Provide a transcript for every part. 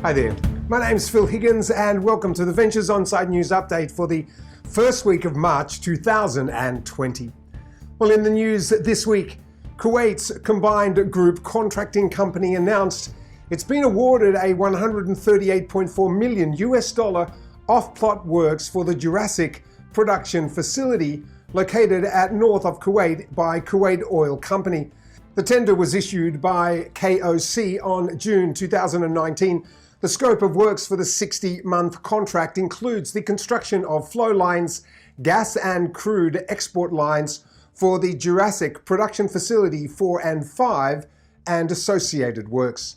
Hi there, my name's Phil Higgins and welcome to the Ventures Onsite News Update for the first week of March 2020. Well, in the news this week, Kuwait's combined group contracting company announced it's been awarded a $138.4 million off-plot works for the Jurassic Production Facility located at North of Kuwait by Kuwait Oil Company. The tender was issued by KOC on June 2019. The scope of works for the 60-month contract includes the construction of flow lines, gas and crude export lines for the Jurassic Production Facility 4 and 5 and associated works.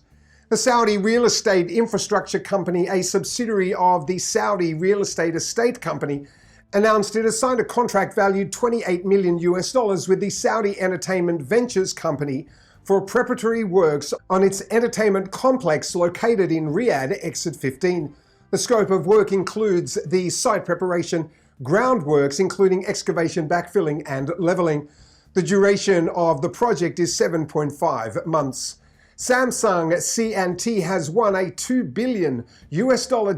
The Saudi Real Estate Infrastructure Company, a subsidiary of the Saudi Real Estate Company, announced it has signed a contract valued $28 million with the Saudi Entertainment Ventures Company for preparatory works on its entertainment complex located in Riyadh, Exit 15. The scope of work includes the site preparation, groundworks including excavation, backfilling and leveling. The duration of the project is 7.5 months. Samsung C&T has won a $2 billion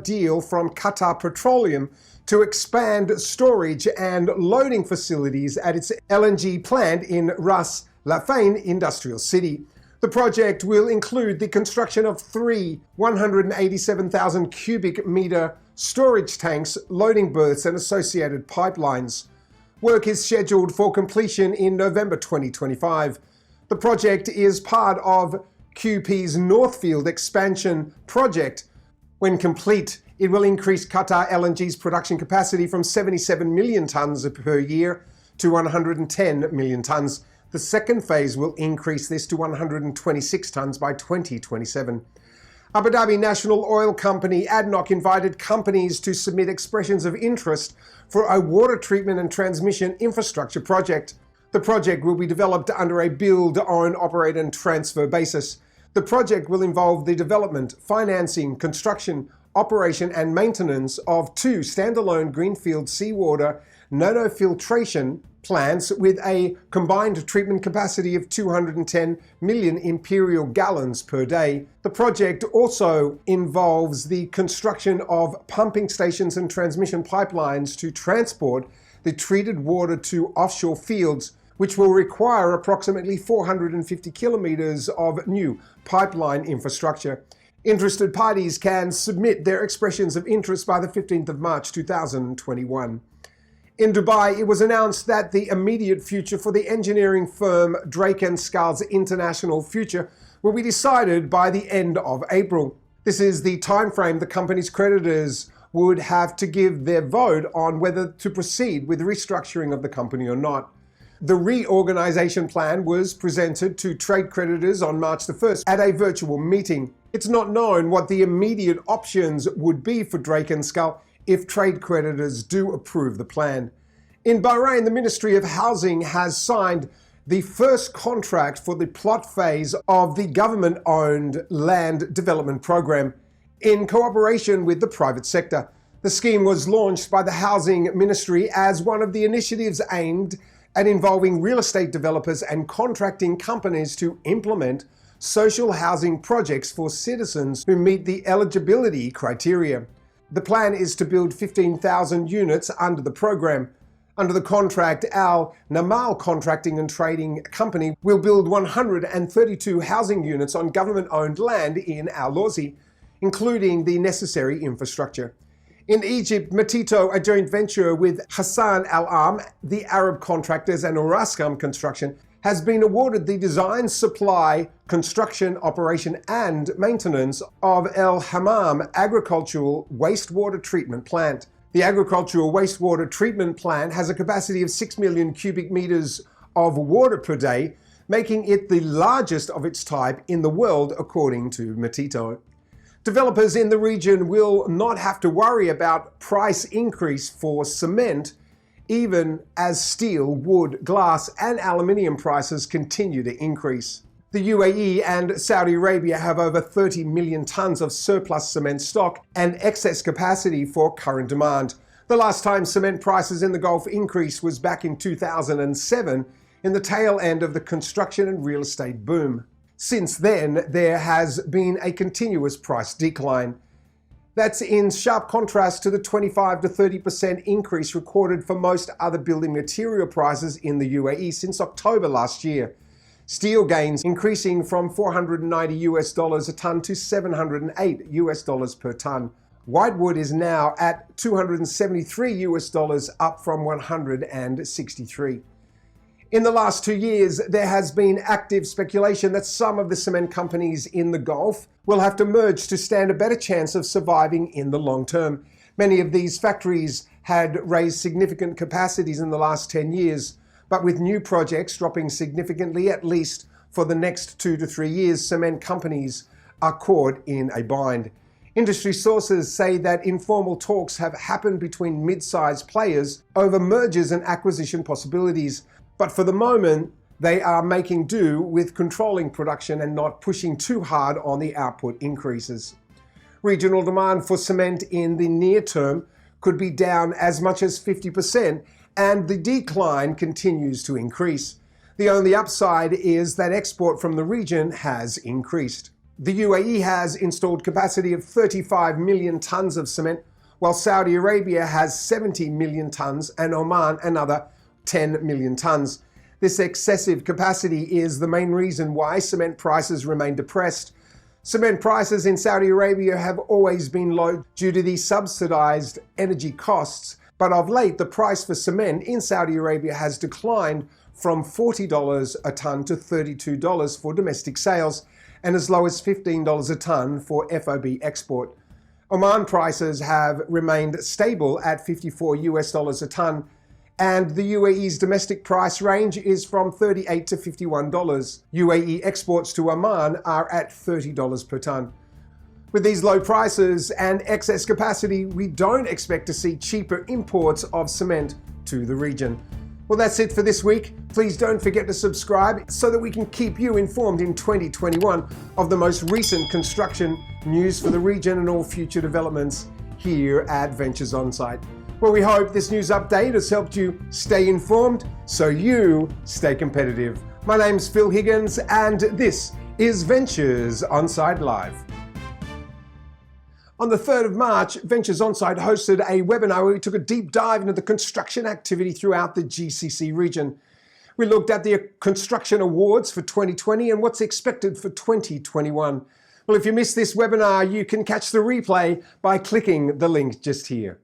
deal from Qatar Petroleum to expand storage and loading facilities at its LNG plant in Ras Lafain Industrial City. The project will include the construction of 3 187,000 cubic meter storage tanks, loading berths and associated pipelines. Work is scheduled for completion in November 2025. The project is part of QP's Northfield expansion project. When complete, it will increase Qatar LNG's production capacity from 77 million tonnes per year to 110 million tonnes. The second phase will increase this to 126 tonnes by 2027. Abu Dhabi National Oil Company ADNOC invited companies to submit expressions of interest for a water treatment and transmission infrastructure project. The project will be developed under a build, own, operate and transfer basis. The project will involve the development, financing, construction, operation and maintenance of 2 standalone greenfield seawater nanofiltration plants with a combined treatment capacity of 210 million imperial gallons per day. The project also involves the construction of pumping stations and transmission pipelines to transport the treated water to offshore fields, which will require approximately 450 kilometers of new pipeline infrastructure. Interested parties can submit their expressions of interest by the 15th of March 2021. In Dubai, it was announced that the immediate future for the engineering firm Drake & Scales International Future will be decided by the end of April. This is the timeframe the company's creditors would have to give their vote on whether to proceed with restructuring of the company or not. The reorganization plan was presented to trade creditors on March the 1st at a virtual meeting. It's not known what the immediate options would be for Drake & Scales if trade creditors do approve the plan. In Bahrain, the Ministry of Housing has signed the first contract for the plot phase of the government-owned land development program in cooperation with the private sector. The scheme was launched by the Housing Ministry as one of the initiatives aimed at involving real estate developers and contracting companies to implement social housing projects for citizens who meet the eligibility criteria. The plan is to build 15,000 units under the program. Under the contract, Al Namal Contracting and Trading Company will build 132 housing units on government-owned land in Al Lawzi, including the necessary infrastructure. In Egypt, Matito, a joint venture with Hassan Al-Am, the Arab Contractors and Orascom Construction, has been awarded the design, supply, construction, operation and maintenance of El Hammam Agricultural Wastewater Treatment Plant. The agricultural wastewater treatment plant has a capacity of 6 million cubic meters of water per day, making it the largest of its type in the world, according to Matito. Developers in the region will not have to worry about price increase for cement, even as steel, wood, glass and aluminium prices continue to increase. The UAE and Saudi Arabia have over 30 million tons of surplus cement stock and excess capacity for current demand. The last time cement prices in the Gulf increased was back in 2007, in the tail end of the construction and real estate boom. Since then, there has been a continuous price decline. That's in sharp contrast to the 25 to 30% increase recorded for most other building material prices in the UAE since October last year. Steel gains increasing from $490 a ton to $708 per ton. Whitewood is now at $273, up from $163. In the last 2 years, there has been active speculation that some of the cement companies in the Gulf will have to merge to stand a better chance of surviving in the long term. Many of these factories had raised significant capacities in the last 10 years, but with new projects dropping significantly, at least for the next 2 to 3 years, cement companies are caught in a bind. Industry sources say that informal talks have happened between mid-sized players over mergers and acquisition possibilities. But for the moment, they are making do with controlling production and not pushing too hard on the output increases. Regional demand for cement in the near term could be down as much as 50%, and the decline continues to increase. The only upside is that export from the region has increased. The UAE has installed capacity of 35 million tons of cement, while Saudi Arabia has 70 million tons and Oman another 10 million tons. This excessive capacity is the main reason why cement prices remain depressed. Cement prices in Saudi Arabia have always been low due to the subsidized energy costs, but of late the price for cement in Saudi Arabia has declined from $40 a ton to $32 for domestic sales and as low as $15 a ton for FOB export. Oman prices have remained stable at $54 a ton, and the UAE's domestic price range is from $38 to $51. UAE exports to Oman are at $30 per ton. With these low prices and excess capacity, we don't expect to see cheaper imports of cement to the region. Well, that's it for this week. Please don't forget to subscribe so that we can keep you informed in 2021 of the most recent construction news for the region and all future developments here at Ventures Onsite. Well, we hope this news update has helped you stay informed so you stay competitive. My name's Phil Higgins, and this is Ventures Onsite Live. On the 3rd of March, Ventures Onsite hosted a webinar where we took a deep dive into the construction activity throughout the GCC region. We looked at the construction awards for 2020 and what's expected for 2021. Well, if you missed this webinar, you can catch the replay by clicking the link just here.